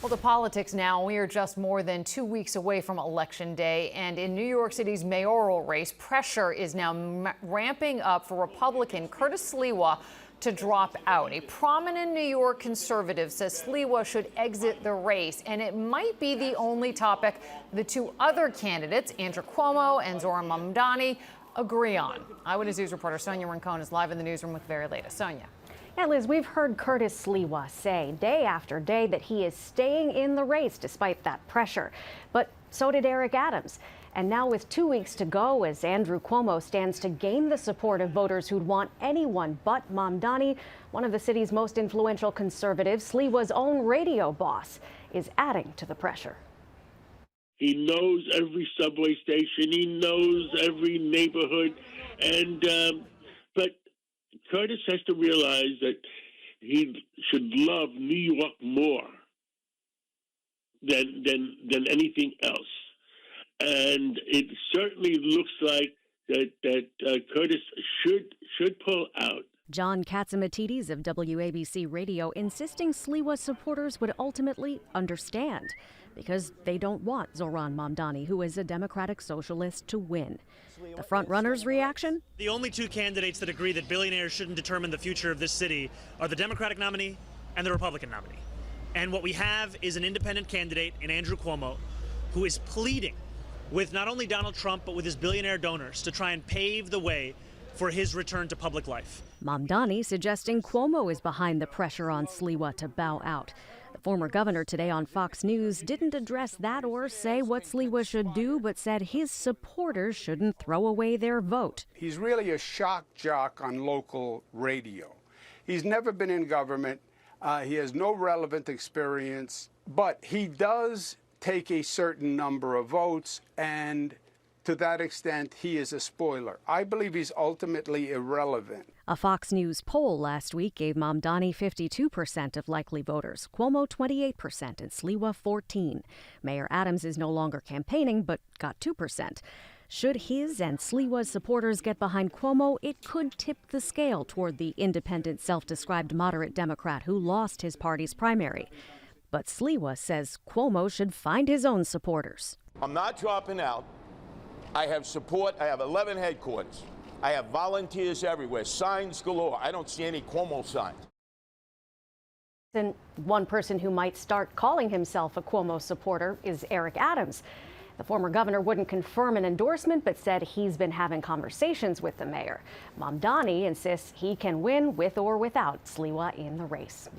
Well, to politics now. We are just more than 2 weeks away from Election Day, and in New York City's mayoral race, pressure is now ramping up for Republican Curtis Sliwa to drop out. A prominent New York conservative says Sliwa should exit the race, and it might be the only topic the two other candidates, Andrew Cuomo and Zohran Mamdani, agree on. Eyewitness News reporter Sonia Rincon is live in the newsroom with the very latest. Sonia. Yeah, Liz, we've heard Curtis Sliwa say day after day that he is staying in the race despite that pressure. But so did Eric Adams. And now with 2 weeks to go, as Andrew Cuomo stands to gain the support of voters who'd want anyone but Mamdani, one of the city's most influential conservatives, Sliwa's own radio boss, is adding to the pressure. He knows every subway station. He knows every neighborhood. And but Curtis has to realize that he should love New York more than anything else. And it certainly looks like that Curtis should pull out. John Katsimatidis of WABC Radio insisting Sliwa supporters would ultimately understand because they don't want Zohran Mamdani, who is a Democratic socialist, to win. The frontrunner's reaction? The only two candidates that agree that billionaires shouldn't determine the future of this city are the Democratic nominee and the Republican nominee. And what we have is an independent candidate in Andrew Cuomo who is pleading with not only Donald Trump, but with his billionaire donors to try and pave the way for his return to public life. Mamdani suggesting Cuomo is behind the pressure on Sliwa to bow out. The former governor today on Fox News didn't address that or say what Sliwa should do, but said his supporters shouldn't throw away their vote. He's really a shock jock on local radio. He's never been in government. He has no relevant experience, but he does take a certain number of votes, and to that extent, he is a spoiler. I believe he's ultimately irrelevant. A Fox News poll last week gave Mamdani 52% of likely voters, Cuomo 28%, and Sliwa 14%. Mayor Adams is no longer campaigning, but got 2%. Should his and Sliwa's supporters get behind Cuomo, it could tip the scale toward the independent, self-described moderate Democrat who lost his party's primary. But Sliwa says Cuomo should find his own supporters. I'm not dropping out. I have support. I have 11 headquarters. I have volunteers everywhere, signs galore. I don't see any Cuomo signs. And one person who might start calling himself a Cuomo supporter is Eric Adams. The former governor wouldn't confirm an endorsement, but said he's been having conversations with the mayor. Mamdani insists he can win with or without Sliwa in the race.